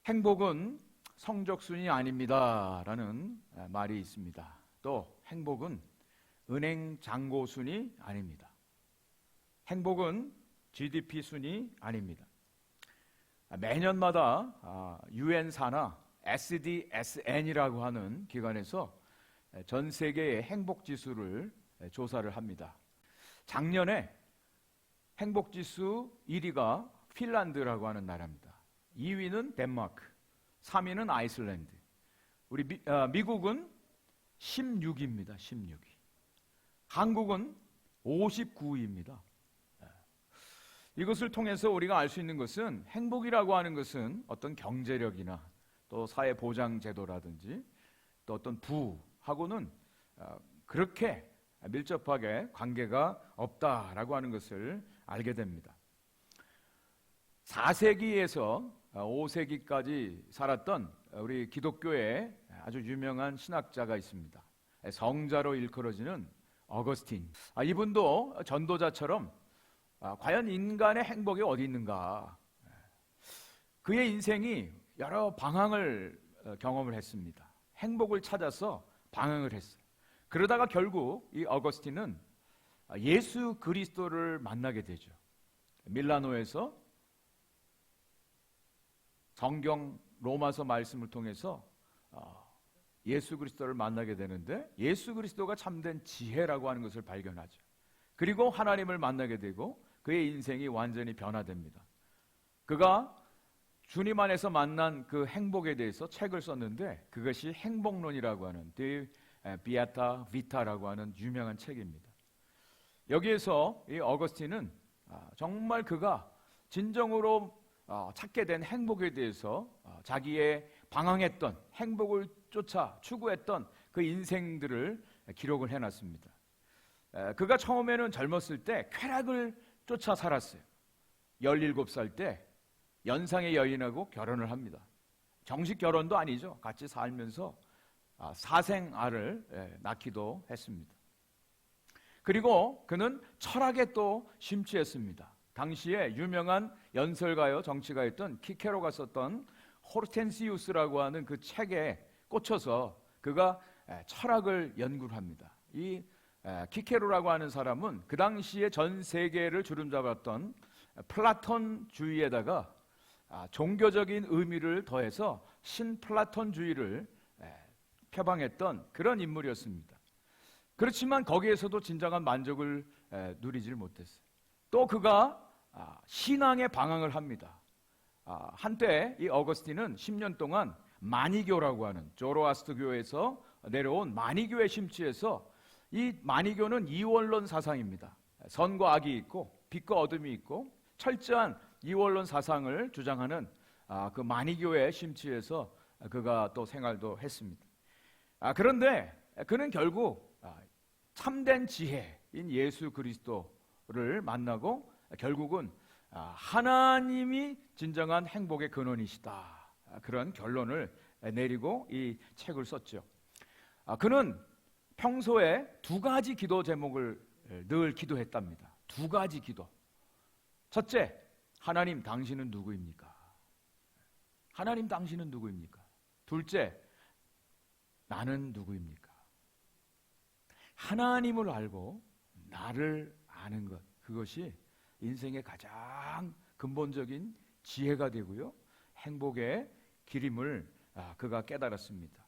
행복은 성적순이 아닙니다 라는 말이 있습니다. 또 행복은 은행 잔고순이 아닙니다. 행복은 GDP 순이 아닙니다. 매년마다 UN 산하 SDSN이라고 하는 기관에서 전 세계의 행복지수를 조사를 합니다. 작년에 행복지수 1위가 핀란드라고 하는 나라입니다. 2위는 덴마크, 3위는 아이슬란드. 우리 미국은 16위입니다. 16위. 한국은 59위입니다. 이것을 통해서 우리가 알 수 있는 것은 행복이라고 하는 것은 어떤 경제력이나 또 사회보장제도라든지 또 어떤 부하고는 그렇게 밀접하게 관계가 없다라고 하는 것을 알게 됩니다. 4세기에서 5세기까지 살았던 우리 기독교의 아주 유명한 신학자가 있습니다. 성자로 일컬어지는 어거스틴. 이분도 전도자처럼 과연 인간의 행복이 어디 있는가? 그의 인생이 여러 방황을 경험을 했습니다. 행복을 찾아서 방황을 했어요. 그러다가 결국 이 어거스틴은 예수 그리스도를 만나게 되죠. 밀라노에서 성경 로마서 말씀을 통해서 예수 그리스도를 만나게 되는데 예수 그리스도가 참된 지혜라고 하는 것을 발견하죠. 그리고 하나님을 만나게 되고 그의 인생이 완전히 변화됩니다. 그가 주님 안에서 만난 그 행복에 대해서 책을 썼는데 그것이 행복론이라고 하는 디 비아타 비타라고 하는 유명한 책입니다. 여기에서 이 어거스틴은 정말 그가 진정으로 찾게 된 행복에 대해서 자기의 방황했던 행복을 쫓아 추구했던 그 인생들을 기록을 해놨습니다. 그가 처음에는 젊었을 때 쾌락을 쫓아 살았어요. 17살 때 연상의 여인하고 결혼을 합니다. 정식 결혼도 아니죠. 같이 살면서 사생아를 낳기도 했습니다. 그리고 그는 철학에 또 심취했습니다. 당시에 유명한 연설가요 정치가였던 키케로가 썼던 호르텐시우스라고 하는 그 책에 꽂혀서 그가 철학을 연구를 합니다. 이 키케로라고 하는 사람은 그 당시에 전 세계를 주름잡았던 플라톤주의에다가 종교적인 의미를 더해서 신플라톤주의를 표방했던 그런 인물이었습니다. 그렇지만 거기에서도 진정한 만족을 누리질 못했어요. 또 그가 신앙의 방황을 합니다. 한때 이 어거스틴은 10년 동안 마니교라고 하는 조로아스터교에서 내려온 마니교에 심취해서 이 마니교는 이원론 사상입니다. 선과 악이 있고 빛과 어둠이 있고 철저한 이원론 사상을 주장하는 그 마니교에 심취해서 그가 또 생활도 했습니다. 그런데 그는 결국 참된 지혜인 예수 그리스도를 만나고 결국은 하나님이 진정한 행복의 근원이시다. 그런 결론을 내리고 이 책을 썼죠. 그는 평소에 2가지 기도 제목을 늘 기도했답니다. 2가지 기도. 첫째, 하나님 당신은 누구입니까? 하나님 당신은 누구입니까? 둘째, 나는 누구입니까? 하나님을 알고 나를 아는 것, 그것이 인생의 가장 근본적인 지혜가 되고요, 행복의 길임을 그가 깨달았습니다.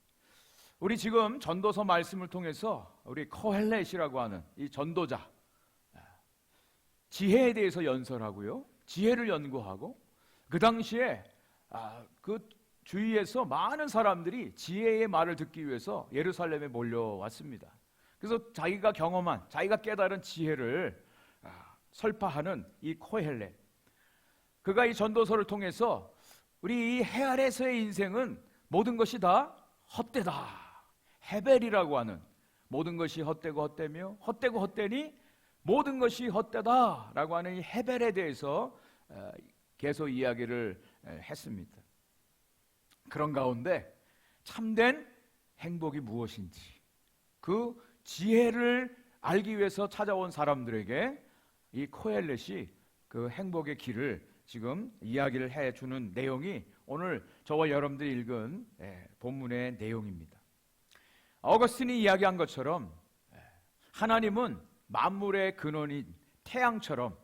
우리 지금 전도서 말씀을 통해서 우리 코헬렛이라고 하는 이 전도자, 지혜에 대해서 연설하고요, 지혜를 연구하고, 그 당시에 그 주위에서 많은 사람들이 지혜의 말을 듣기 위해서 예루살렘에 몰려왔습니다. 그래서 자기가 경험한, 자기가 깨달은 지혜를 설파하는 이 코헬렛, 그가 이 전도서를 통해서 우리 이 해 아래서의 인생은 모든 것이 다 헛되다, 헤벨이라고 하는, 모든 것이 헛되고 헛되며 헛되고 헛되니 모든 것이 헛되다라고 하는 이 헤벨에 대해서 계속 이야기를 했습니다. 그런 가운데 참된 행복이 무엇인지 그 지혜를 알기 위해서 찾아온 사람들에게 이 코헬렛이 그 행복의 길을 지금 이야기를 해주는 내용이 오늘 저와 여러분들이 읽은 본문의 내용입니다. 어거스틴이 이야기한 것처럼 하나님은 만물의 근원인 태양처럼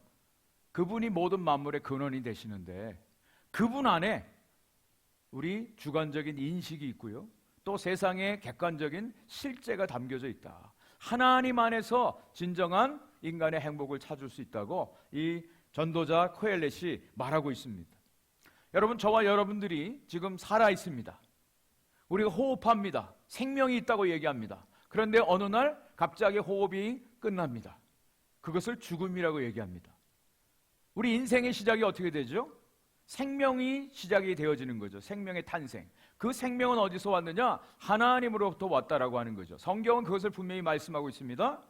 그분이 모든 만물의 근원이 되시는데 그분 안에 우리 주관적인 인식이 있고요. 또 세상의 객관적인 실제가 담겨져 있다. 하나님 안에서 진정한 인간의 행복을 찾을 수 있다고 이 전도자 코엘렛이 말하고 있습니다. 여러분, 저와 여러분들이 지금 살아 있습니다. 우리가 호흡합니다. 생명이 있다고 얘기합니다. 그런데 어느 날 갑자기 호흡이 끝납니다. 그것을 죽음이라고 얘기합니다. 우리 인생의 시작이 어떻게 되죠? 생명이 시작이 되어지는 거죠. 생명의 탄생. 그 생명은 어디서 왔느냐? 하나님으로부터 왔다라고 하는 거죠. 성경은 그것을 분명히 말씀하고 있습니다.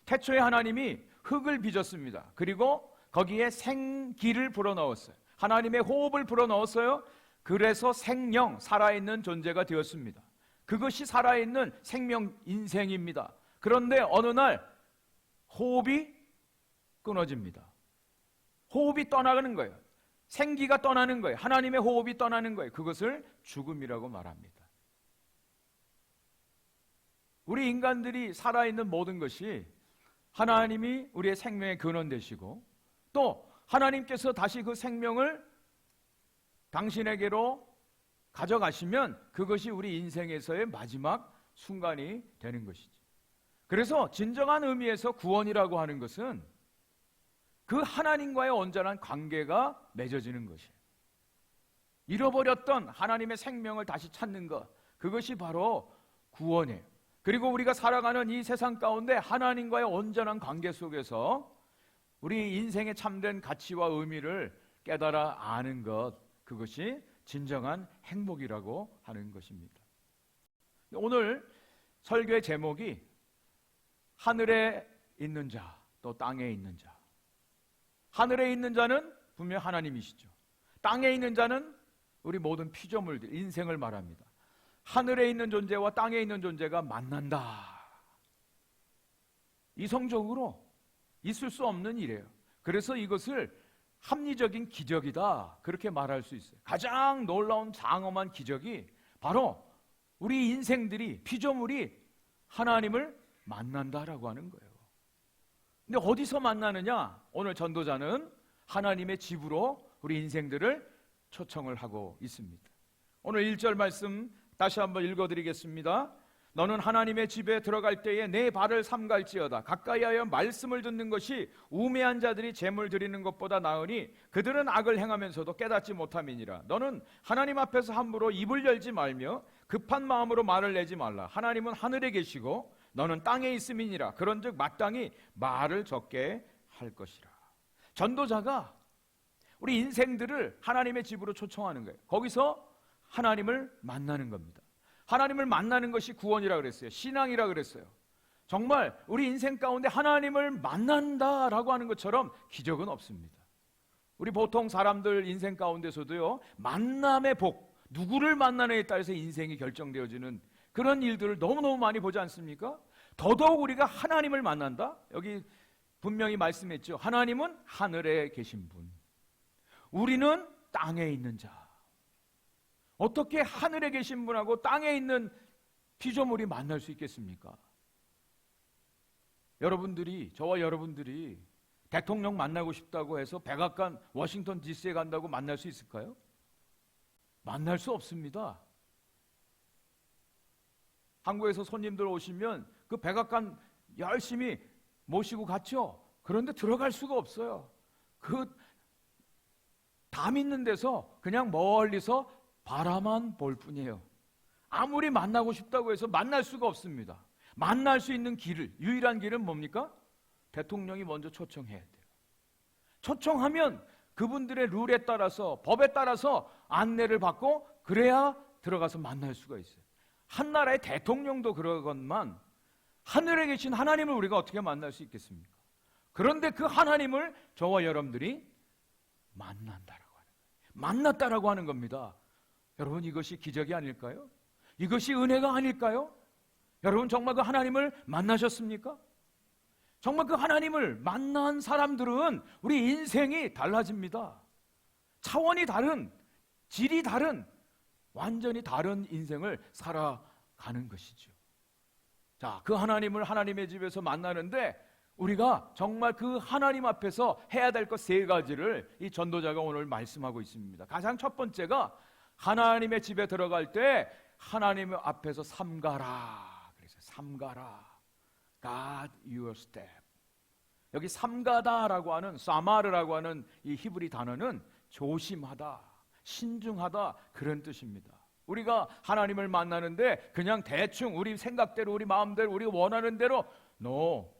태초에 하나님이 흙을 빚었습니다. 그리고 거기에 생기를 불어넣었어요. 하나님의 호흡을 불어넣었어요. 그래서 생명, 살아있는 존재가 되었습니다. 그것이 살아있는 생명 인생입니다. 그런데 어느 날 호흡이 끊어집니다. 호흡이 떠나가는 거예요. 생기가 떠나는 거예요. 하나님의 호흡이 떠나는 거예요. 그것을 죽음이라고 말합니다. 우리 인간들이 살아있는 모든 것이 하나님이 우리의 생명의 근원 되시고 또 하나님께서 다시 그 생명을 당신에게로 가져가시면 그것이 우리 인생에서의 마지막 순간이 되는 것이죠. 그래서 진정한 의미에서 구원이라고 하는 것은 그 하나님과의 온전한 관계가 맺어지는 것이에요. 잃어버렸던 하나님의 생명을 다시 찾는 것, 그것이 바로 구원이에요. 그리고 우리가 살아가는 이 세상 가운데 하나님과의 온전한 관계 속에서 우리 인생의 참된 가치와 의미를 깨달아 아는 것, 그것이 진정한 행복이라고 하는 것입니다. 오늘 설교의 제목이 하늘에 있는 자, 또 땅에 있는 자. 하늘에 있는 자는 분명 하나님이시죠. 땅에 있는 자는 우리 모든 피조물들, 인생을 말합니다. 하늘에 있는 존재와 땅에 있는 존재가 만난다. 이성적으로 있을 수 없는 일이에요. 그래서 이것을 합리적인 기적이다, 그렇게 말할 수 있어요. 가장 놀라운 장엄한 기적이 바로 우리 인생들이, 피조물이 하나님을 만난다라고 하는 거예요. 근데 어디서 만나느냐? 오늘 전도자는 하나님의 집으로 우리 인생들을 초청을 하고 있습니다. 오늘 1절 말씀 다시 한번 읽어드리겠습니다. 너는 하나님의 집에 들어갈 때에 내 발을 삼갈지어다. 가까이하여 말씀을 듣는 것이 우매한 자들이 제물 드리는 것보다 나으니 그들은 악을 행하면서도 깨닫지 못함이니라. 너는 하나님 앞에서 함부로 입을 열지 말며 급한 마음으로 말을 내지 말라. 하나님은 하늘에 계시고 너는 땅에 있음이니라. 그런즉 마땅히 말을 적게 할 것이라. 전도자가 우리 인생들을 하나님의 집으로 초청하는 거예요. 거기서 하나님을 만나는 겁니다. 하나님을 만나는 것이 구원이라고 그랬어요. 신앙이라고 그랬어요. 정말 우리 인생 가운데 하나님을 만난다라고 하는 것처럼 기적은 없습니다. 우리 보통 사람들 인생 가운데서도요, 만남의 복, 누구를 만나느냐에 따라서 인생이 결정되어지는 그런 일들을 너무너무 많이 보지 않습니까? 더더욱 우리가 하나님을 만난다? 여기 분명히 말씀했죠. 하나님은 하늘에 계신 분, 우리는 땅에 있는 자. 어떻게 하늘에 계신 분하고 땅에 있는 피조물이 만날 수 있겠습니까? 여러분들이, 저와 여러분들이 대통령 만나고 싶다고 해서 백악관 워싱턴 DC에 간다고 만날 수 있을까요? 만날 수 없습니다. 한국에서 손님들 오시면 그 백악관 열심히 모시고 갔죠. 그런데 들어갈 수가 없어요. 그 담 있는 데서 그냥 멀리서 바라만 볼 뿐이에요. 아무리 만나고 싶다고 해서 만날 수가 없습니다. 만날 수 있는 길을, 유일한 길은 뭡니까? 대통령이 먼저 초청해야 돼요. 초청하면 그분들의 룰에 따라서, 법에 따라서 안내를 받고 그래야 들어가서 만날 수가 있어요. 한 나라의 대통령도 그러건만 하늘에 계신 하나님을 우리가 어떻게 만날 수 있겠습니까? 그런데 그 하나님을 저와 여러분들이 만난다라고 하는 거예요. 만났다라고 하는 겁니다. 여러분, 이것이 기적이 아닐까요? 이것이 은혜가 아닐까요? 여러분, 정말 그 하나님을 만나셨습니까? 정말 그 하나님을 만난 사람들은 우리 인생이 달라집니다. 차원이 다른, 질이 다른 완전히 다른 인생을 살아가는 것이죠. 자, 그 하나님을 하나님의 집에서 만나는데 우리가 정말 그 하나님 앞에서 해야 될 것 세 가지를 이 전도자가 오늘 말씀하고 있습니다. 가장 첫 번째가 하나님의 집에 들어갈 때 하나님 앞에서 삼가라. 그래서 삼가라. God your step. 여기 삼가다라고 하는 사마르라고 하는 이 히브리 단어는 조심하다, 신중하다 그런 뜻입니다. 우리가 하나님을 만나는데 그냥 대충 우리 생각대로 우리 마음대로 우리가 원하는 대로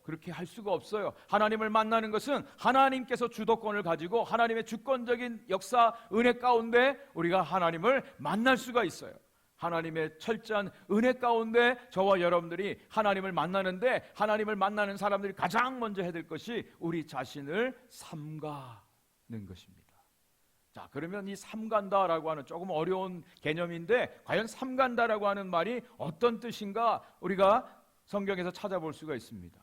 그렇게 할 수가 없어요. 하나님을 만나는 것은 하나님께서 주도권을 가지고 하나님의 주권적인 역사 은혜 가운데 우리가 하나님을 만날 수가 있어요. 하나님의 철저한 은혜 가운데 저와 여러분들이 하나님을 만나는데 하나님을 만나는 사람들이 가장 먼저 해야 될 것이 우리 자신을 삼가는 것입니다. 자, 그러면 이 삼간다라고 하는 조금 어려운 개념인데 과연 삼간다라고 하는 말이 어떤 뜻인가 우리가 성경에서 찾아볼 수가 있습니다.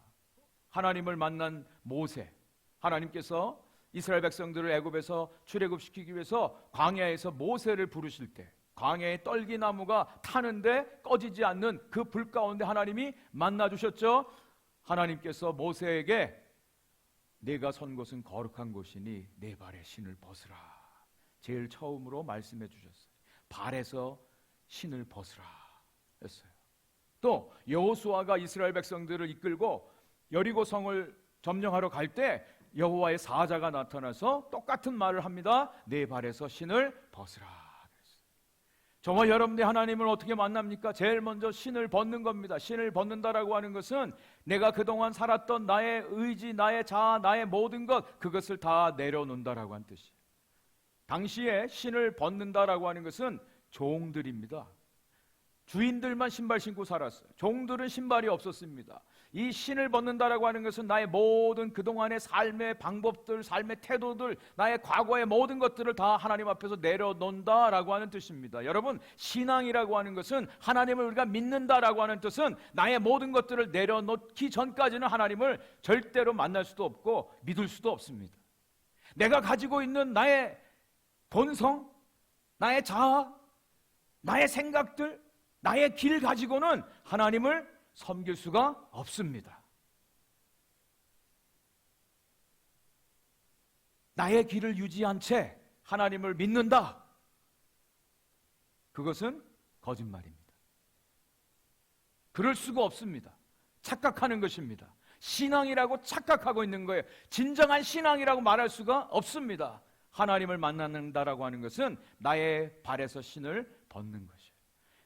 하나님을 만난 모세, 하나님께서 이스라엘 백성들을 애굽에서 출애굽시키기 위해서 광야에서 모세를 부르실 때 광야의 떨기나무가 타는데 꺼지지 않는 그 불 가운데 하나님이 만나 주셨죠. 하나님께서 모세에게 내가 선 곳은 거룩한 곳이니 내 발에 신을 벗으라. 제일 처음으로 말씀해 주셨어요. 발에서 신을 벗으라 했어요. 또 여호수아가 이스라엘 백성들을 이끌고 여리고 성을 점령하러 갈 때 여호와의 사자가 나타나서 똑같은 말을 합니다. 내 발에서 신을 벗으라. 저와 여러분들이 하나님을 어떻게 만납니까? 제일 먼저 신을 벗는 겁니다. 신을 벗는다라고 하는 것은 내가 그동안 살았던 나의 의지, 나의 자아, 나의 모든 것 그것을 다 내려놓는다라고 하는 뜻이에요. 당시에 신을 벗는다라고 하는 것은 종들입니다. 주인들만 신발 신고 살았어요. 종들은 신발이 없었습니다. 이 신을 벗는다라고 하는 것은 나의 모든 그동안의 삶의 방법들, 삶의 태도들, 나의 과거의 모든 것들을 다 하나님 앞에서 내려놓는다라고 하는 뜻입니다. 여러분, 신앙이라고 하는 것은 하나님을 우리가 믿는다라고 하는 뜻은 나의 모든 것들을 내려놓기 전까지는 하나님을 절대로 만날 수도 없고 믿을 수도 없습니다. 내가 가지고 있는 나의 본성, 나의 자아, 나의 생각들, 나의 길 가지고는 하나님을 섬길 수가 없습니다. 나의 길을 유지한 채 하나님을 믿는다. 그것은 거짓말입니다. 그럴 수가 없습니다. 착각하는 것입니다. 신앙이라고 착각하고 있는 거예요. 진정한 신앙이라고 말할 수가 없습니다. 하나님을 만난다라고 하는 것은 나의 발에서 신을 벗는 것이에요.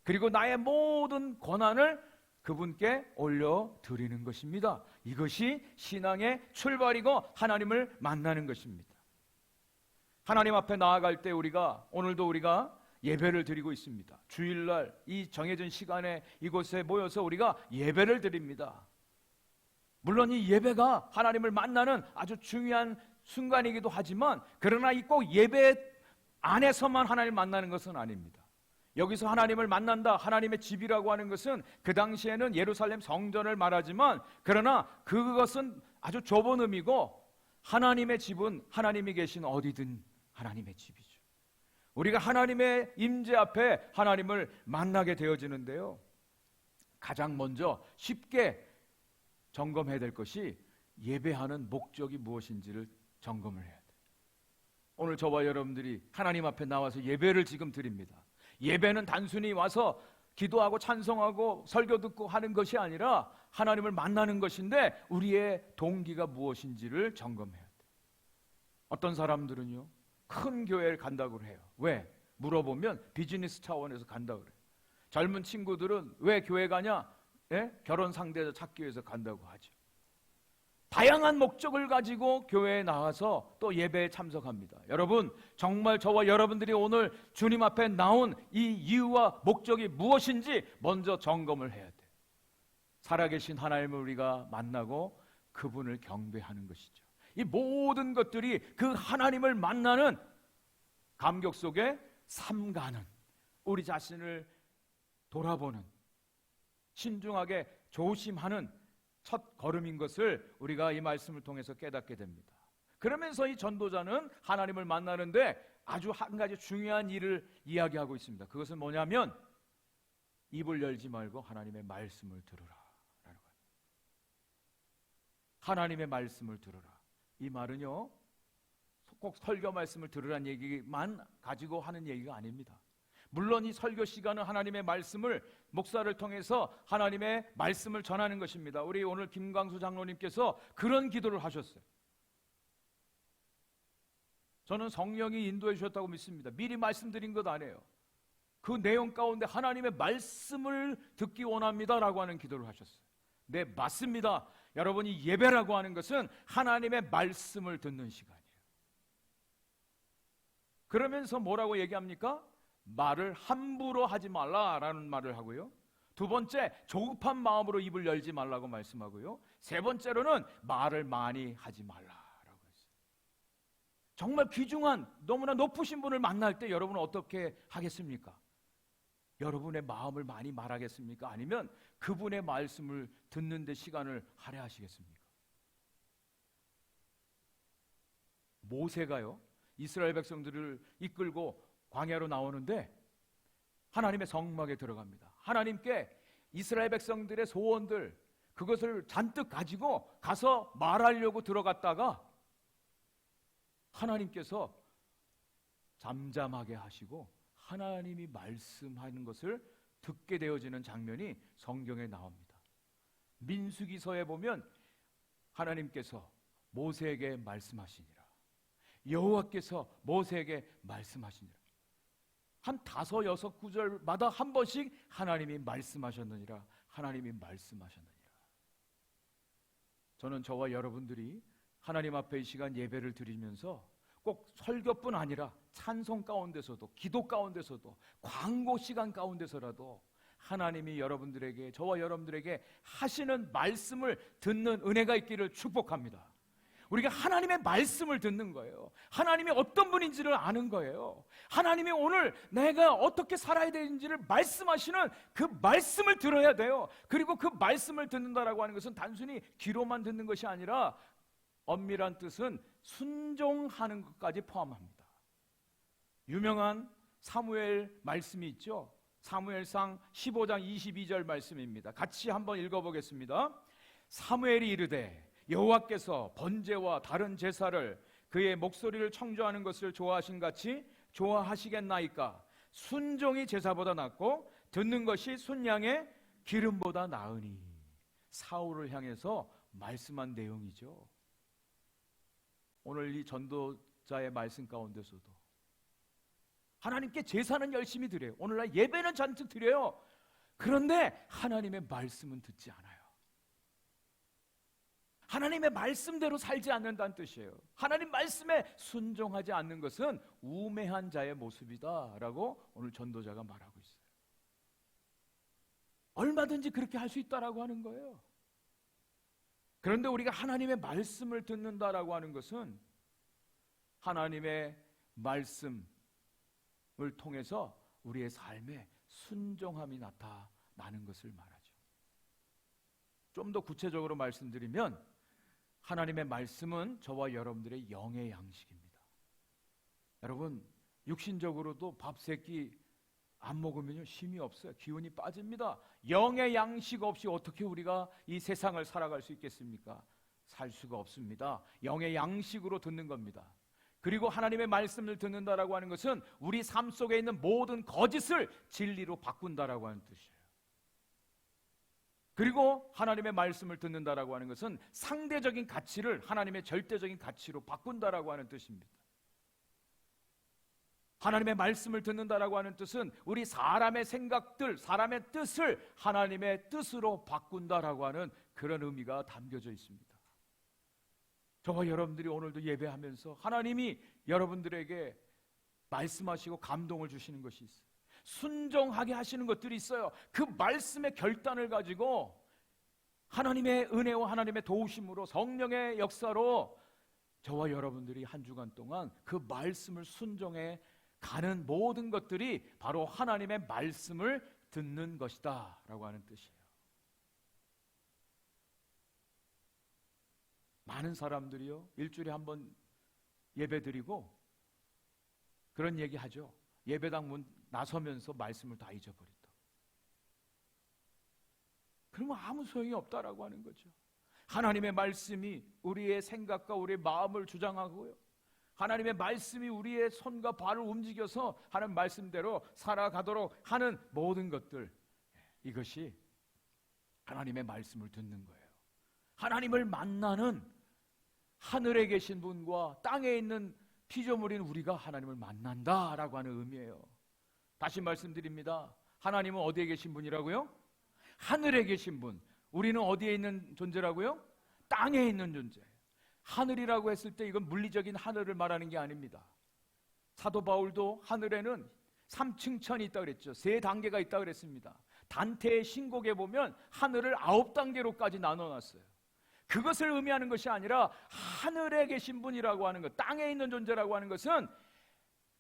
그리고 나의 모든 권한을 그분께 올려드리는 것입니다. 이것이 신앙의 출발이고 하나님을 만나는 것입니다. 하나님 앞에 나아갈 때 오늘도 우리가 예배를 드리고 있습니다. 주일날 이 정해진 시간에 이곳에 모여서 우리가 예배를 드립니다. 물론 이 예배가 하나님을 만나는 아주 중요한 순간이기도 하지만 그러나 이 꼭 예배 안에서만 하나님을 만나는 것은 아닙니다. 여기서 하나님을 만난다, 하나님의 집이라고 하는 것은 그 당시에는 예루살렘 성전을 말하지만 그러나 그것은 아주 좁은 의미고 하나님의 집은 하나님이 계신 어디든 하나님의 집이죠. 우리가 하나님의 임재 앞에 하나님을 만나게 되어지는데요. 가장 먼저 쉽게 점검해야 될 것이 예배하는 목적이 무엇인지를 점검을 해야 돼요. 오늘 저와 여러분들이 하나님 앞에 나와서 예배를 지금 드립니다. 예배는 단순히 와서 기도하고 찬송하고 설교 듣고 하는 것이 아니라 하나님을 만나는 것인데 우리의 동기가 무엇인지를 점검해야 돼요. 어떤 사람들은요 큰 교회를 간다고 해요. 왜? 물어보면 비즈니스 차원에서 간다고 그래요. 젊은 친구들은 왜 교회 가냐? 결혼 상대자 찾기 위해서 간다고 하죠. 다양한 목적을 가지고 교회에 나와서 또 예배에 참석합니다. 여러분, 정말 저와 여러분들이 오늘 주님 앞에 나온 이 이유와 목적이 무엇인지 먼저 점검을 해야 돼요. 살아계신 하나님을 우리가 만나고 그분을 경배하는 것이죠. 이 모든 것들이 그 하나님을 만나는 감격 속에 삼가는, 우리 자신을 돌아보는, 신중하게 조심하는 첫 걸음인 것을 우리가 이 말씀을 통해서 깨닫게 됩니다. 그러면서 이 전도자는 하나님을 만나는데 아주 한 가지 중요한 일을 이야기하고 있습니다. 그것은 뭐냐면 입을 열지 말고 하나님의 말씀을 들으라 라는 거예요. 하나님의 말씀을 들으라. 이 말은요, 꼭 설교 말씀을 들으라는 얘기만 가지고 하는 얘기가 아닙니다. 물론 이 설교 시간은 하나님의 말씀을, 목사를 통해서 하나님의 말씀을 전하는 것입니다. 우리 오늘 김광수 장로님께서 그런 기도를 하셨어요. 저는 성령이 인도해 주셨다고 믿습니다. 미리 말씀드린 것 아니에요. 그 내용 가운데 하나님의 말씀을 듣기 원합니다라고 하는 기도를 하셨어요. 네, 맞습니다. 여러분이 예배라고 하는 것은 하나님의 말씀을 듣는 시간이에요. 그러면서 뭐라고 얘기합니까? 말을 함부로 하지 말라라는 말을 하고요. 두 번째, 조급한 마음으로 입을 열지 말라고 말씀하고요. 세 번째로는 말을 많이 하지 말라라고 했어요. 정말 귀중한, 너무나 높으신 분을 만날 때 여러분은 어떻게 하겠습니까? 여러분의 마음을 많이 말하겠습니까? 아니면 그분의 말씀을 듣는 데 시간을 할애하시겠습니까? 모세가요, 이스라엘 백성들을 이끌고 광야로 나오는데 하나님의 성막에 들어갑니다. 하나님께 이스라엘 백성들의 소원들, 그것을 잔뜩 가지고 가서 말하려고 들어갔다가 하나님께서 잠잠하게 하시고 하나님이 말씀하는 것을 듣게 되어지는 장면이 성경에 나옵니다. 민수기서에 보면 하나님께서 모세에게 말씀하시니라, 여호와께서 모세에게 말씀하시니라. 한 5, 6 구절마다 한 번씩 하나님이 말씀하셨느니라, 하나님이 말씀하셨느니라. 저는 저와 여러분들이 하나님 앞에 이 시간 예배를 드리면서 꼭 설교뿐 아니라 찬송 가운데서도, 기도 가운데서도, 광고 시간 가운데서라도 하나님이 여러분들에게, 저와 여러분들에게 하시는 말씀을 듣는 은혜가 있기를 축복합니다. 우리가 하나님의 말씀을 듣는 거예요. 하나님이 어떤 분인지를 아는 거예요. 하나님이 오늘 내가 어떻게 살아야 되는지를 말씀하시는 그 말씀을 들어야 돼요. 그리고 그 말씀을 듣는다라고 하는 것은 단순히 귀로만 듣는 것이 아니라 엄밀한 뜻은 순종하는 것까지 포함합니다. 유명한 사무엘 말씀이 있죠. 사무엘상 15장 22절 말씀입니다. 같이 한번 읽어보겠습니다. 사무엘이 이르되 여호와께서 번제와 다른 제사를 그의 목소리를 청조하는 것을 좋아하신 같이 좋아하시겠나이까? 순종이 제사보다 낫고 듣는 것이 순양의 기름보다 나으니. 사울을 향해서 말씀한 내용이죠. 오늘 이 전도자의 말씀 가운데서도 하나님께 제사는 열심히 드려요. 오늘날 예배는 잔뜩 드려요. 그런데 하나님의 말씀은 듣지 않아요. 하나님의 말씀대로 살지 않는다는 뜻이에요. 하나님 말씀에 순종하지 않는 것은 우매한 자의 모습이다라고 오늘 전도자가 말하고 있어요. 얼마든지 그렇게 할 수 있다라고 하는 거예요. 그런데 우리가 하나님의 말씀을 듣는다라고 하는 것은 하나님의 말씀을 통해서 우리의 삶에 순종함이 나타나는 것을 말하죠. 좀 더 구체적으로 말씀드리면 하나님의 말씀은 저와 여러분들의 영의 양식입니다. 여러분, 육신적으로도 밥 3끼 안 먹으면 힘이 없어요. 기운이 빠집니다. 영의 양식 없이 어떻게 우리가 이 세상을 살아갈 수 있겠습니까? 살 수가 없습니다. 영의 양식으로 듣는 겁니다. 그리고 하나님의 말씀을 듣는다라고 하는 것은 우리 삶 속에 있는 모든 거짓을 진리로 바꾼다라고 하는 뜻이에요. 그리고 하나님의 말씀을 듣는다라고 하는 것은 상대적인 가치를 하나님의 절대적인 가치로 바꾼다라고 하는 뜻입니다. 하나님의 말씀을 듣는다라고 하는 뜻은 우리 사람의 생각들, 사람의 뜻을 하나님의 뜻으로 바꾼다라고 하는 그런 의미가 담겨져 있습니다. 저와 여러분들이 오늘도 예배하면서 하나님이 여러분들에게 말씀하시고 감동을 주시는 것이 있어요. 순종하게 하시는 것들이 있어요. 그 말씀의 결단을 가지고 하나님의 은혜와 하나님의 도우심으로, 성령의 역사로 저와 여러분들이 한 주간 동안 그 말씀을 순종해 가는 모든 것들이 바로 하나님의 말씀을 듣는 것이다 라고 하는 뜻이에요. 많은 사람들이요, 일주일에 한 번 예배 드리고 그런 얘기 하죠. 예배당 문 나서면서 말씀을 다 잊어버린다. 그러면 아무 소용이 없다라고 하는 거죠. 하나님의 말씀이 우리의 생각과 우리의 마음을 주장하고요, 하나님의 말씀이 우리의 손과 발을 움직여서 하나님 말씀대로 살아가도록 하는 모든 것들, 이것이 하나님의 말씀을 듣는 거예요. 하나님을 만나는, 하늘에 계신 분과 땅에 있는 피조물인 우리가 하나님을 만난다라고 하는 의미예요. 다시 말씀드립니다. 하나님은 어디에 계신 분이라고요? 하늘에 계신 분. 우리는 어디에 있는 존재라고요? 땅에 있는 존재. 하늘이라고 했을 때 이건 물리적인 하늘을 말하는 게 아닙니다. 사도 바울도 하늘에는 3층천이 있다고 그랬죠. 3단계가 있다고 그랬습니다. 단테의 신곡에 보면 하늘을 9단계로까지 나눠놨어요. 그것을 의미하는 것이 아니라 하늘에 계신 분이라고 하는 것, 땅에 있는 존재라고 하는 것은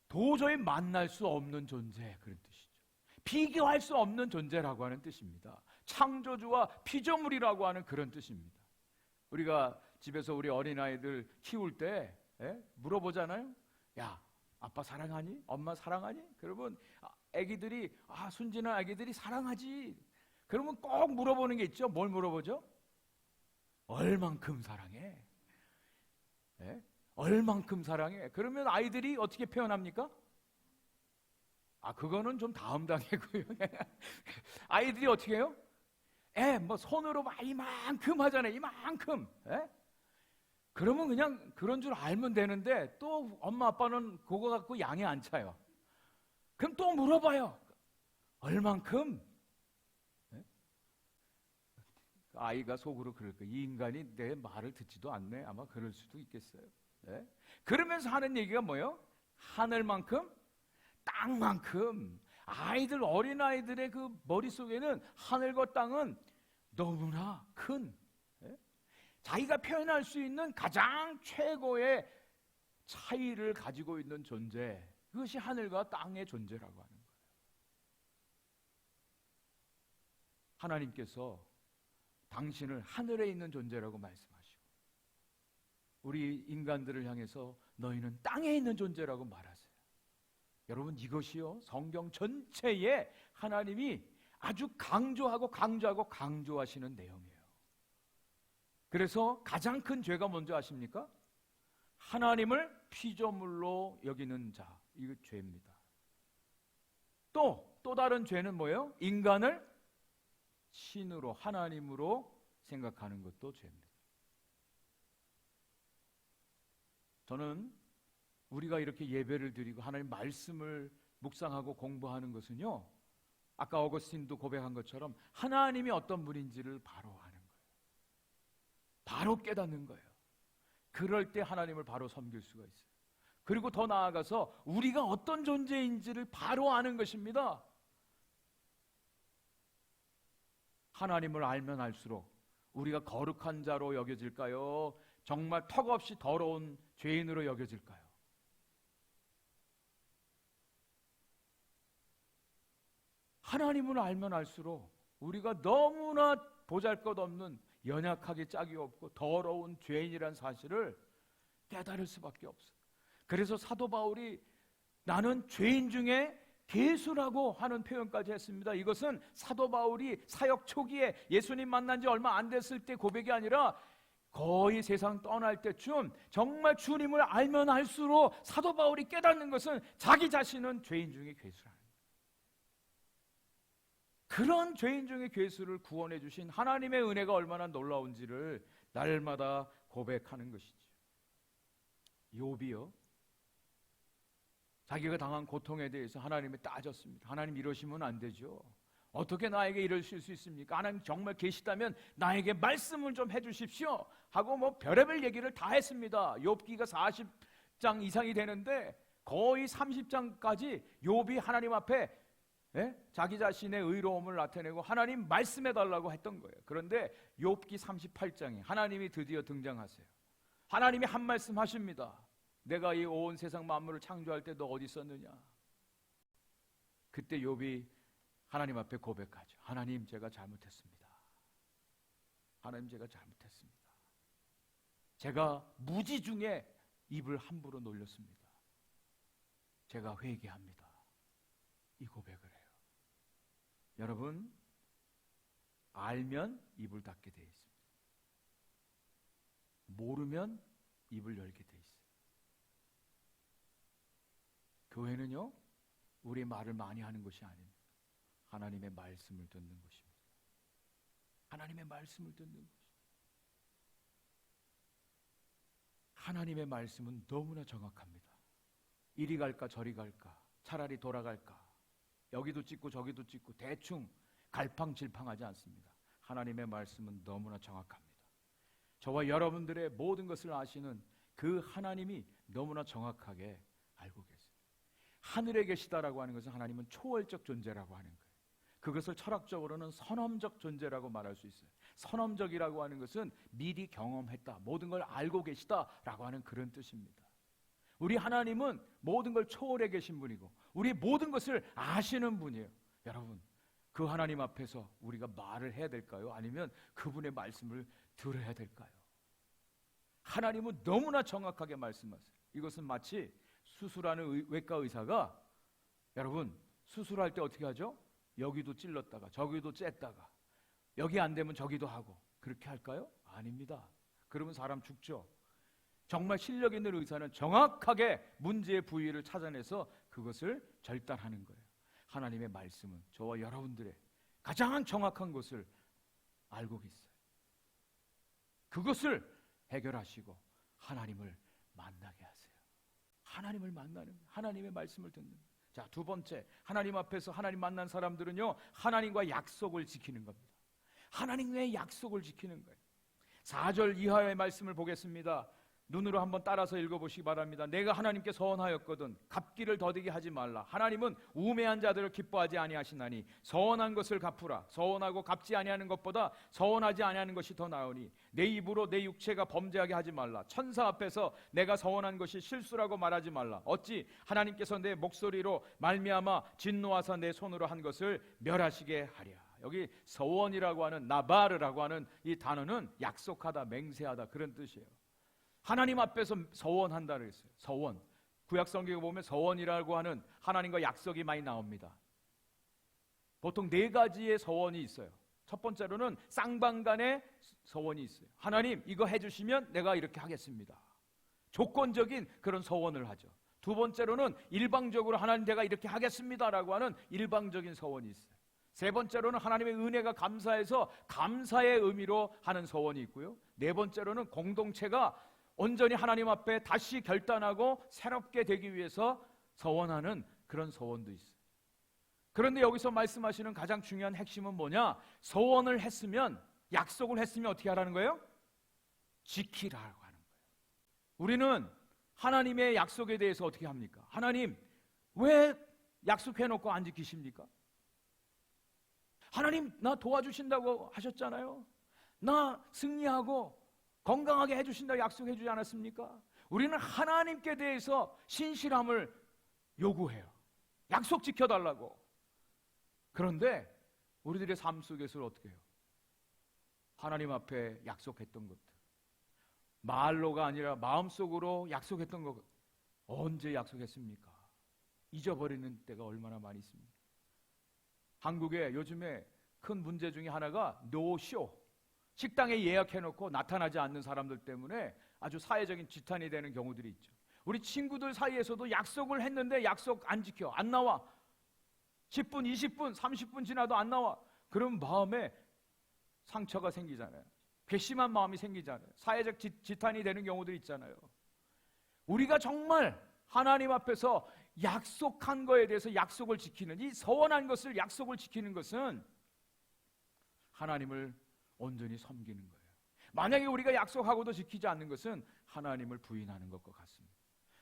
도저히 만날 수 없는 존재, 그런 뜻이죠. 비교할 수 없는 존재라고 하는 뜻입니다. 창조주와 피조물이라고 하는 그런 뜻입니다. 우리가 집에서 우리 어린아이들 키울 때 물어보잖아요. 야, 아빠 사랑하니? 엄마 사랑하니? 그러면 애기들이, 순진한 애기들이 사랑하지. 그러면 꼭 물어보는 게 있죠. 뭘 물어보죠? 얼만큼 사랑해? 얼만큼 사랑해? 그러면 아이들이 어떻게 표현합니까? 그거는 좀 다음 단계고요. 아이들이 어떻게 해요? 뭐 손으로 막 이만큼 하잖아요. 이만큼. 그러면 그냥 그런 줄 알면 되는데, 또 엄마 아빠는 그거 갖고 양이 안 차요. 그럼 또 물어봐요. 얼만큼? 아이가 속으로 그럴 거예요. 이 인간이 내 말을 듣지도 않네. 아마 그럴 수도 있겠어요. 그러면서 하는 얘기가 뭐예요? 하늘만큼, 땅만큼. 아이들, 어린아이들의 그 머릿속에는 하늘과 땅은 너무나 큰, 자기가 표현할 수 있는 가장 최고의 차이를 가지고 있는 존재, 그것이 하늘과 땅의 존재라고 하는 거예요. 하나님께서 당신을 하늘에 있는 존재라고 말씀하시고, 우리 인간들을 향해서 너희는 땅에 있는 존재라고 말하세요. 여러분, 이것이요, 성경 전체에 하나님이 아주 강조하고 강조하시는 내용이에요. 그래서 가장 큰 죄가 뭔지 아십니까? 하나님을 피조물로 여기는 자, 이거 죄입니다. 또 다른 죄는 뭐예요? 인간을 신으로, 하나님으로 생각하는 것도 죄입니다. 저는 우리가 이렇게 예배를 드리고 하나님 말씀을 묵상하고 공부하는 것은요, 아까 어거스틴도 고백한 것처럼 하나님이 어떤 분인지를 바로 아는 거예요. 바로 깨닫는 거예요. 그럴 때 하나님을 바로 섬길 수가 있어요. 그리고 더 나아가서 우리가 어떤 존재인지를 바로 아는 것입니다. 하나님을 알면 알수록 우리가 거룩한 자로 여겨질까요? 정말 턱없이 더러운 죄인으로 여겨질까요? 하나님을 알면 알수록 우리가 너무나 보잘것없는, 연약하게 짝이 없고 더러운 죄인이란 사실을 깨달을 수밖에 없어요. 그래서 사도 바울이 나는 죄인 중에 괴수라고 하는 표현까지 했습니다. 이것은 사도 바울이 사역 초기에 예수님 만난 지 얼마 안 됐을 때 고백이 아니라 거의 세상 떠날 때쯤 정말 주님을 알면 알수록 사도 바울이 깨닫는 것은 자기 자신은 죄인 중에 괴수라는 거예요. 그런 죄인 중에 괴수를 구원해 주신 하나님의 은혜가 얼마나 놀라운지를 날마다 고백하는 것이죠. 욥이요, 자기가 당한 고통에 대해서 하나님이 따졌습니다. 하나님, 이러시면 안 되죠. 어떻게 나에게 이러실 수 있습니까? 하나님 정말 계시다면 나에게 말씀을 좀 해주십시오 하고 별의별 얘기를 다 했습니다. 욥기가 40장 이상이 되는데 거의 30장까지 욥이 하나님 앞에 자기 자신의 의로움을 나타내고 하나님 말씀해달라고 했던 거예요. 그런데 욥기 38장에 하나님이 드디어 등장하세요. 하나님이 한 말씀 하십니다. 내가 이 온 세상 만물을 창조할 때 너 어디 있었느냐? 그때 욥이 하나님 앞에 고백하죠. 하나님, 제가 잘못했습니다. 하나님, 제가 잘못했습니다. 제가 무지 중에 입을 함부로 놀렸습니다. 제가 회개합니다. 이 고백을 해요. 여러분, 알면 입을 닫게 되어 있습니다. 모르면 입을 열게 되어 있어요. 교회는요, 우리의 말을 많이 하는 것이 아닙니다. 하나님의 말씀을 듣는 것입니다. 하나님의 말씀을 듣는 것입니다. 하나님의 말씀은 너무나 정확합니다. 이리 갈까 저리 갈까, 차라리 돌아갈까, 여기도 찍고 저기도 찍고 대충 갈팡질팡하지 않습니다. 하나님의 말씀은 너무나 정확합니다. 저와 여러분들의 모든 것을 아시는 그 하나님이 너무나 정확하게 알고 계세요. 하늘에 계시다라고 하는 것은 하나님은 초월적 존재라고 하는 거예요. 그것을 철학적으로는 선험적 존재라고 말할 수 있어요. 선험적이라고 하는 것은 미리 경험했다, 모든 걸 알고 계시다라고 하는 그런 뜻입니다. 우리 하나님은 모든 걸 초월해 계신 분이고 우리 모든 것을 아시는 분이에요. 여러분, 그 하나님 앞에서 우리가 말을 해야 될까요? 아니면 그분의 말씀을 들어야 될까요? 하나님은 너무나 정확하게 말씀하세요. 이것은 마치 수술하는 외과 의사가, 여러분, 수술할 때 어떻게 하죠? 여기도 찔렀다가 저기도 쬐다가 여기 안 되면 저기도 하고 그렇게 할까요? 아닙니다. 그러면 사람 죽죠. 정말 실력 있는 의사는 정확하게 문제의 부위를 찾아내서 그것을 절단하는 거예요. 하나님의 말씀은 저와 여러분들의 가장 정확한 것을 알고 있어요. 그것을 해결하시고 하나님을 만나게 하세요. 하나님을 만나는, 하나님의 말씀을 듣는. 자, 두 번째, 하나님 앞에서 하나님 만난 사람들은요, 하나님과 약속을 지키는 겁니다. 하나님의 약속을 지키는 거예요. 4절 이하의 말씀을 보겠습니다. 눈으로 한번 따라서 읽어보시기 바랍니다. 내가 하나님께 서원하였거든 갚기를 더디게 하지 말라. 하나님은 우매한 자들을 기뻐하지 아니하시나니 서원한 것을 갚으라. 서원하고 갚지 아니하는 것보다 서원하지 아니하는 것이 더 나으니 내 입으로 내 육체가 범죄하게 하지 말라. 천사 앞에서 내가 서원한 것이 실수라고 말하지 말라. 어찌 하나님께서 내 목소리로 말미암아 진노하사 내 손으로 한 것을 멸하시게 하랴. 여기 서원이라고 하는, 나바르라고 하는 이 단어는 약속하다, 맹세하다 그런 뜻이에요. 하나님 앞에서 서원한다 그랬어요. 서원. 구약 성경에 보면 서원이라고 하는 하나님과 약속이 많이 나옵니다. 보통 4가지의 서원이 있어요. 첫 번째로는 쌍방간의 서원이 있어요. 하나님 이거 해주시면 내가 이렇게 하겠습니다. 조건적인 그런 서원을 하죠. 두 번째로는 일방적으로 하나님 내가 이렇게 하겠습니다라고 하는 일방적인 서원이 있어요. 세 번째로는 하나님의 은혜가 감사해서 감사의 의미로 하는 서원이 있고요. 네 번째로는 공동체가 온전히 하나님 앞에 다시 결단하고 새롭게 되기 위해서 서원하는 그런 서원도 있어요. 그런데 여기서 말씀하시는 가장 중요한 핵심은 뭐냐? 서원을 했으면, 약속을 했으면 어떻게 하라는 거예요? 지키라고 하는 거예요. 우리는 하나님의 약속에 대해서 어떻게 합니까? 하나님 왜 약속해놓고 안 지키십니까? 하나님 나 도와주신다고 하셨잖아요. 나 승리하고 건강하게 해주신다고 약속해 주지 않았습니까? 우리는 하나님께 대해서 신실함을 요구해요. 약속 지켜달라고. 그런데 우리들의 삶 속에서 어떻게 해요? 하나님 앞에 약속했던 것들, 말로가 아니라 마음속으로 약속했던 것, 언제 약속했습니까? 잊어버리는 때가 얼마나 많이 있습니까? 한국에 요즘에 큰 문제 중에 하나가 노쇼, 식당에 예약해놓고 나타나지 않는 사람들 때문에 아주 사회적인 지탄이 되는 경우들이 있죠. 우리 친구들 사이에서도 약속을 했는데 약속 안 지켜, 안 나와. 10분, 20분, 30분 지나도 안 나와. 그런 마음에 상처가 생기잖아요. 괘씸한 마음이 생기잖아요. 사회적 지탄이 되는 경우들이 있잖아요. 우리가 정말 하나님 앞에서 약속한 거에 대해서 약속을 지키는, 이 서원한 것을, 약속을 지키는 것은 하나님을 온전히 섬기는 거예요. 만약에 우리가 약속하고도 지키지 않는 것은 하나님을 부인하는 것과 같습니다.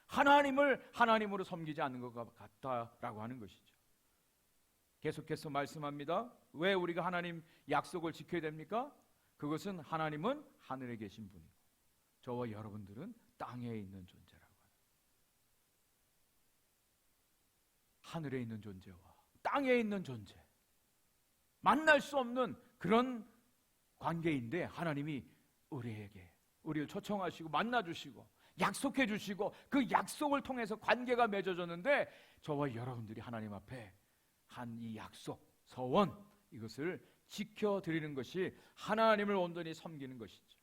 하나님을 하나님으로 섬기지 않는 것과 같다라고 하는 것이죠. 계속해서 말씀합니다. 왜 우리가 하나님 약속을 지켜야 됩니까? 그것은 하나님은 하늘에 계신 분이고 저와 여러분들은 땅에 있는 존재라고 하는, 하늘에 있는 존재와 땅에 있는 존재, 만날 수 없는 그런 관계인데 하나님이 우리에게, 우리를 초청하시고 만나주시고 약속해 주시고 그 약속을 통해서 관계가 맺어졌는데 저와 여러분들이 하나님 앞에 한 이 약속, 서원 이것을 지켜드리는 것이 하나님을 온전히 섬기는 것이죠.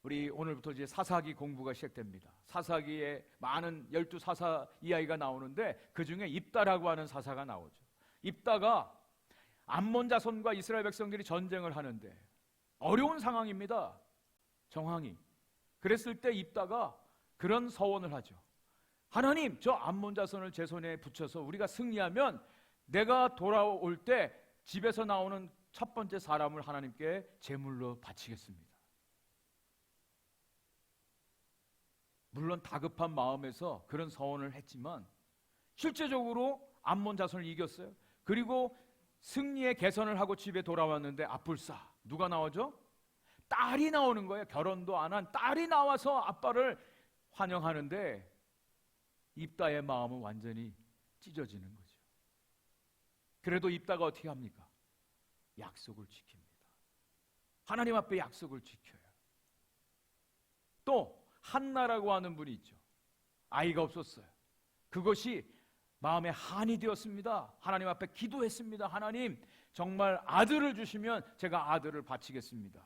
우리 오늘부터 이제 사사기 공부가 시작됩니다. 사사기에 많은 12사사 이야기가 나오는데 그 중에 입다라고 하는 사사가 나오죠. 입다가 암몬 자손과 이스라엘 백성들이 전쟁을 하는데 어려운 상황입니다. 정황이. 그랬을 때 입다가 그런 서원을 하죠. 하나님, 저 암몬 자손을 제 손에 붙여서 우리가 승리하면 내가 돌아올 때 집에서 나오는 첫 번째 사람을 하나님께 제물로 바치겠습니다. 물론 다급한 마음에서 그런 서원을 했지만 실제적으로 암몬 자손을 이겼어요. 그리고 승리의 개선을 하고 집에 돌아왔는데 아뿔싸 누가 나오죠? 딸이 나오는 거예요. 결혼도 안 한 딸이 나와서 아빠를 환영하는데 입다의 마음은 완전히 찢어지는 거죠. 그래도 입다가 어떻게 합니까? 약속을 지킵니다. 하나님 앞에 약속을 지켜요. 또 한나라고 하는 분이 있죠. 아이가 없었어요. 그것이 마음에 한이 되었습니다. 하나님 앞에 기도했습니다. 하나님, 정말 아들을 주시면 제가 아들을 바치겠습니다.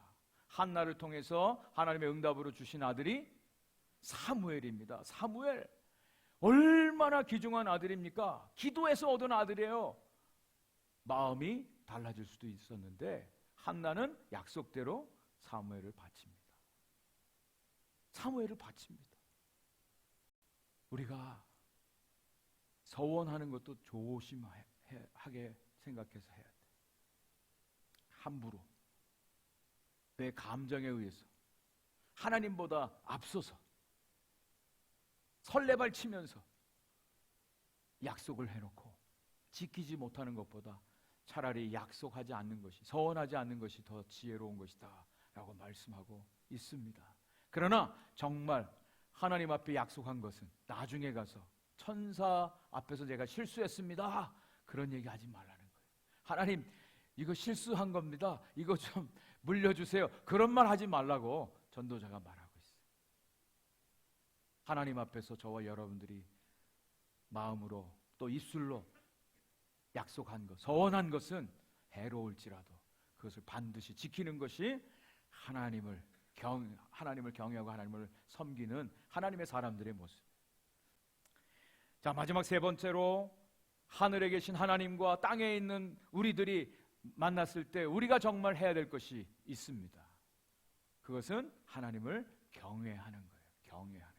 한나를 통해서 하나님의 응답으로 주신 아들이 사무엘입니다. 사무엘, 얼마나 귀중한 아들입니까? 기도해서 얻은 아들이에요. 마음이 달라질 수도 있었는데 한나는 약속대로 사무엘을 바칩니다. 사무엘을 바칩니다. 우리가 서원하는 것도 조심하게 생각해서 해야 돼. 함부로 내 감정에 의해서 하나님보다 앞서서 설레발 치면서 약속을 해놓고 지키지 못하는 것보다 차라리 약속하지 않는 것이, 서원하지 않는 것이 더 지혜로운 것이다 라고 말씀하고 있습니다. 그러나 정말 하나님 앞에 약속한 것은 나중에 가서 천사 앞에서 제가 실수했습니다 그런 얘기 하지 말라는 거예요. 하나님, 이거 실수한 겁니다. 이거 좀 물려주세요. 그런 말 하지 말라고 전도자가 말하고 있어요. 하나님 앞에서 저와 여러분들이 마음으로 또 입술로 약속한 것, 서원한 것은 해로울지라도 그것을 반드시 지키는 것이 하나님을 경외하고 하나님을 섬기는 하나님의 사람들의 모습. 자, 마지막 세 번째로 하늘에 계신 하나님과 땅에 있는 우리들이 만났을 때 우리가 정말 해야 될 것이 있습니다. 그것은 하나님을 경외하는 거예요. 경외하는.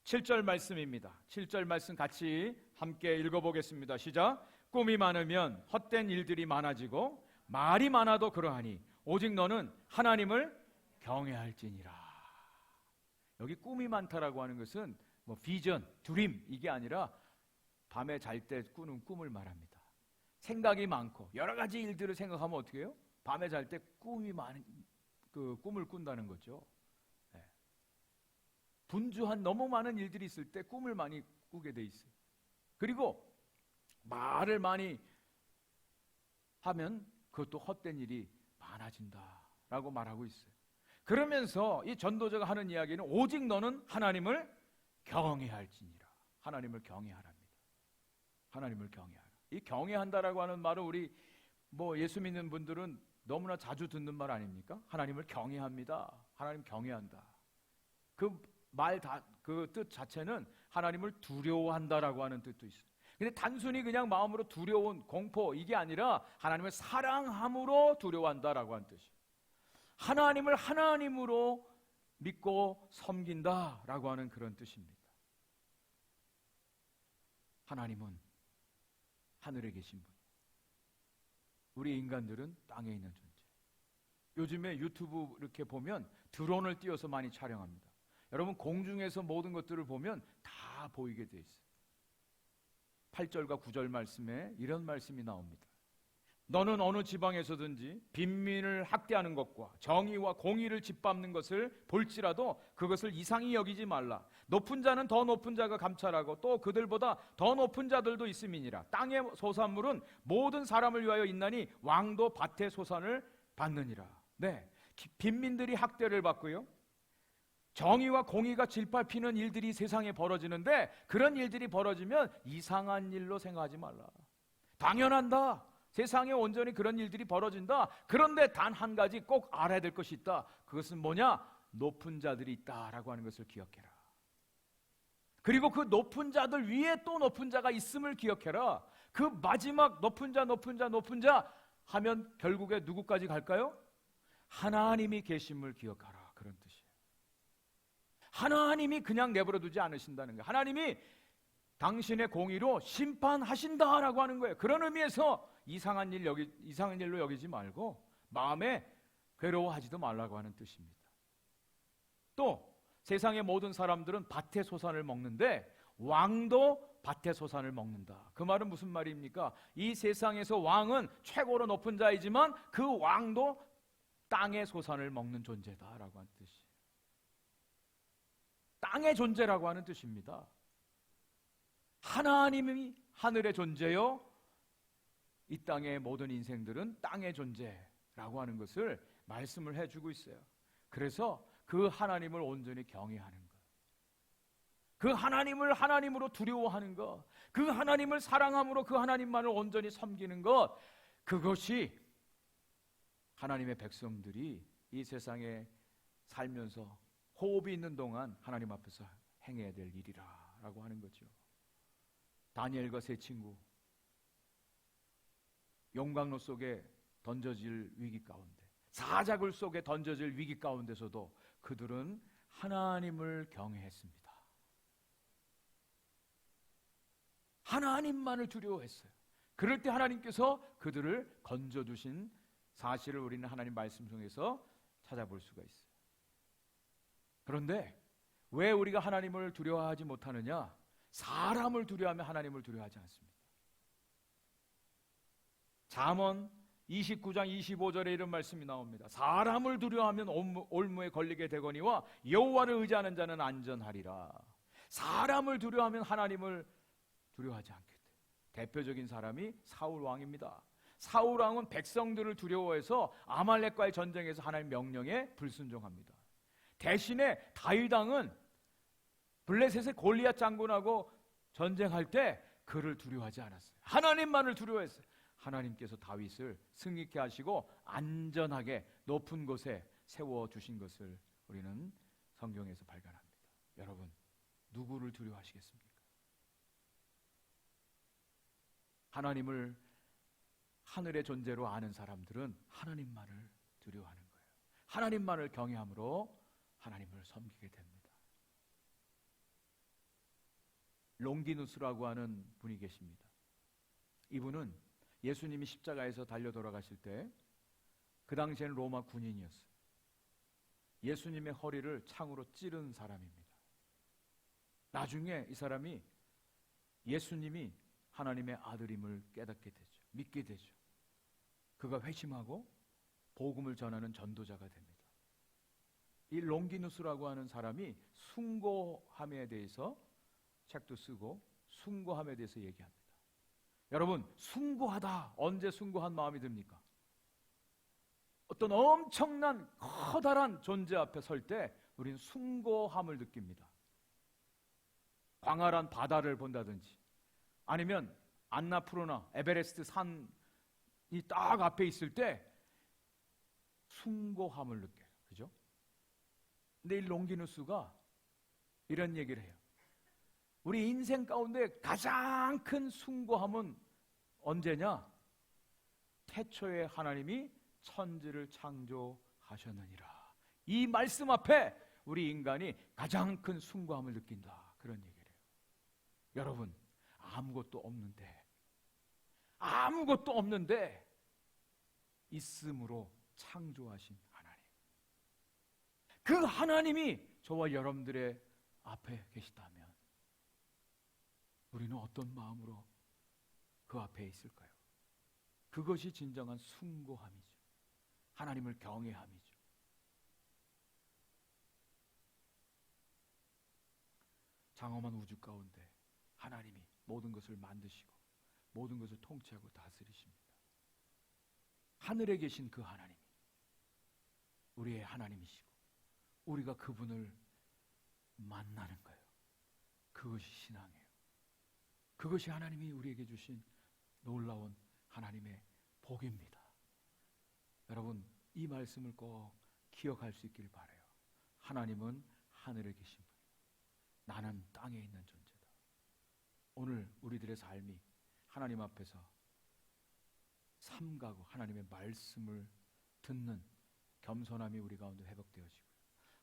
7절 말씀입니다. 7절 말씀 같이 함께 읽어보겠습니다. 시작. 꿈이 많으면 헛된 일들이 많아지고 말이 많아도 그러하니 오직 너는 하나님을 경외할지니라. 여기 꿈이 많다라고 하는 것은 뭐 비전, 드림 이게 아니라 밤에 잘 때 꾸는 꿈을 말합니다. 생각이 많고 여러 가지 일들을 생각하면 어떻게 해요? 밤에 잘 때 그 꿈을 꾼다는 거죠. 네. 분주한 너무 많은 일들이 있을 때 꿈을 많이 꾸게 돼 있어요. 그리고 말을 많이 하면 그것도 헛된 일이 많아진다라고 말하고 있어요. 그러면서 이 전도자가 하는 이야기는 오직 너는 하나님을 경외할지니라. 하나님을 경외하랍니다. 하나님을 경외하라. 이 경외한다라고 하는 말은 우리 예수 믿는 분들은 너무나 자주 듣는 말 아닙니까? 하나님을 경외합니다. 하나님 경외한다. 그 뜻 자체는 하나님을 두려워한다라고 하는 뜻도 있어요. 근데 단순히 그냥 마음으로 두려운 공포 이게 아니라 하나님을 사랑함으로 두려워한다라고 하는 뜻이에요. 하나님을 하나님으로 믿고 섬긴다라고 하는 그런 뜻입니다. 하나님은 하늘에 계신 분. 우리 인간들은 땅에 있는 존재. 요즘에 유튜브 이렇게 보면 드론을 띄워서 많이 촬영합니다. 여러분 공중에서 모든 것들을 보면 다 보이게 돼 있어요. 8절과 9절 말씀에 이런 말씀이 나옵니다. 너는 어느 지방에서든지 빈민을 학대하는 것과 정의와 공의를 짓밟는 것을 볼지라도 그것을 이상히 여기지 말라. 높은 자는 더 높은 자가 감찰하고 또 그들보다 더 높은 자들도 있음이니라. 땅의 소산물은 모든 사람을 위하여 있나니 왕도 밭의 소산을 받느니라. 네, 빈민들이 학대를 받고요. 정의와 공의가 질밟히는 일들이 세상에 벌어지는데, 그런 일들이 벌어지면 이상한 일로 생각하지 말라. 당연한다. 세상에 온전히 그런 일들이 벌어진다. 그런데 단 한 가지 꼭 알아야 될 것이 있다. 그것은 뭐냐? 높은 자들이 있다라고 하는 것을 기억해라. 그리고 그 높은 자들 위에 또 높은 자가 있음을 기억해라. 그 마지막 높은 자 하면 결국에 누구까지 갈까요? 하나님이 계심을 기억하라. 그런 뜻이에요. 하나님이 그냥 내버려 두지 않으신다는 거예요. 하나님이 당신의 공의로 심판하신다라고 하는 거예요. 그런 의미에서 이상한 일로 여기지 말고 마음에 괴로워하지도 말라고 하는 뜻입니다. 또 세상의 모든 사람들은 밭의 소산을 먹는데 왕도 밭의 소산을 먹는다. 그 말은 무슨 말입니까? 이 세상에서 왕은 최고로 높은 자이지만 그 왕도 땅의 소산을 먹는 존재다라고 하는 뜻이에요. 땅의 존재라고 하는 뜻입니다. 하나님이 하늘의 존재요, 이 땅의 모든 인생들은 땅의 존재라고 하는 것을 말씀을 해주고 있어요. 그래서 그 하나님을 온전히 경외하는 것, 그 하나님을 하나님으로 두려워하는 것, 그 하나님을 사랑함으로 그 하나님만을 온전히 섬기는 것, 그것이 하나님의 백성들이 이 세상에 살면서 호흡이 있는 동안 하나님 앞에서 행해야 될 일이라고 하는 거죠. 다니엘과 세 친구, 용광로 속에 던져질 위기 가운데, 사자굴 속에 던져질 위기 가운데서도 그들은 하나님을 경외했습니다. 하나님만을 두려워했어요. 그럴 때 하나님께서 그들을 건져주신 사실을 우리는 하나님 말씀 중에서 찾아볼 수가 있어요. 그런데 왜 우리가 하나님을 두려워하지 못하느냐? 사람을 두려워하면 하나님을 두려워하지 않습니다. 잠언 29장 25절에 이런 말씀이 나옵니다. 사람을 두려워하면 올무에 걸리게 되거니와 여호와를 의지하는 자는 안전하리라. 사람을 두려워하면 하나님을 두려워하지 않게 돼. 대표적인 사람이 사울 왕입니다. 사울 왕은 백성들을 두려워해서 아말렉과의 전쟁에서 하나님 명령에 불순종합니다. 대신에 다윗 왕은 블레셋의 골리앗 장군하고 전쟁할 때 그를 두려워하지 않았어요. 하나님만을 두려워했어요. 하나님께서 다윗을 승리케 하시고 안전하게 높은 곳에 세워주신 것을 우리는 성경에서 발견합니다. 여러분, 누구를 두려워하시겠습니까? 하나님을 하늘의 존재로 아는 사람들은 하나님만을 두려워하는 거예요. 하나님만을 경외함으로 하나님을 섬기게 됩니다. 롱기누스라고 하는 분이 계십니다. 이분은 예수님이 십자가에서 달려 돌아가실 때 그 당시에는 로마 군인이었어요. 예수님의 허리를 창으로 찌른 사람입니다. 나중에 이 사람이 예수님이 하나님의 아들임을 깨닫게 되죠. 믿게 되죠. 그가 회심하고 복음을 전하는 전도자가 됩니다. 이 롱기누스라고 하는 사람이 숭고함에 대해서 책도 쓰고 숭고함에 대해서 얘기합니다. 여러분, 숭고하다. 언제 숭고한 마음이 듭니까? 어떤 엄청난 커다란 존재 앞에 설 때 우리는 숭고함을 느낍니다. 광활한 바다를 본다든지 아니면 안나푸르나 에베레스트 산이 딱 앞에 있을 때 숭고함을 느껴요. 그죠? 근데 이 롱기누스가 이런 얘기를 해요. 우리 인생 가운데 가장 큰 숭고함은 언제냐? 태초에 하나님이 천지를 창조하셨느니라. 이 말씀 앞에 우리 인간이 가장 큰 숭고함을 느낀다. 그런 얘기를 해요. 여러분, 아무것도 없는데 있음으로 창조하신 하나님, 그 하나님이 저와 여러분들의 앞에 계시다면 우리는 어떤 마음으로 그 앞에 있을까요? 그것이 진정한 숭고함이죠. 하나님을 경외함이죠. 장엄한 우주 가운데 하나님이 모든 것을 만드시고 모든 것을 통치하고 다스리십니다. 하늘에 계신 그 하나님이 우리의 하나님이시고 우리가 그분을 만나는 거예요. 그것이 신앙이에요. 그것이 하나님이 우리에게 주신 놀라운 하나님의 복입니다. 여러분, 이 말씀을 꼭 기억할 수 있길 바라요. 하나님은 하늘에 계신 분, 나는 땅에 있는 존재다. 오늘 우리들의 삶이 하나님 앞에서 삼가고 하나님의 말씀을 듣는 겸손함이 우리 가운데 회복되어지고,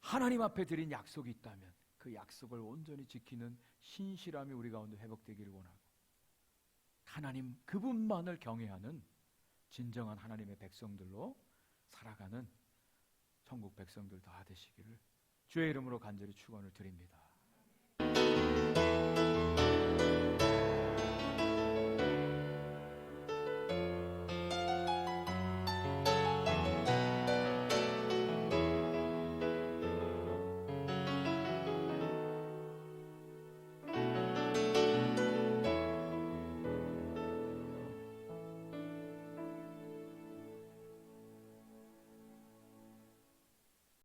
하나님 앞에 드린 약속이 있다면 그 약속을 온전히 지키는 신실함이 우리 가운데 회복되기를 원하고, 하나님 그분만을 경외하는 진정한 하나님의 백성들로 살아가는 천국 백성들 다 되시기를 주의 이름으로 간절히 축원을 드립니다.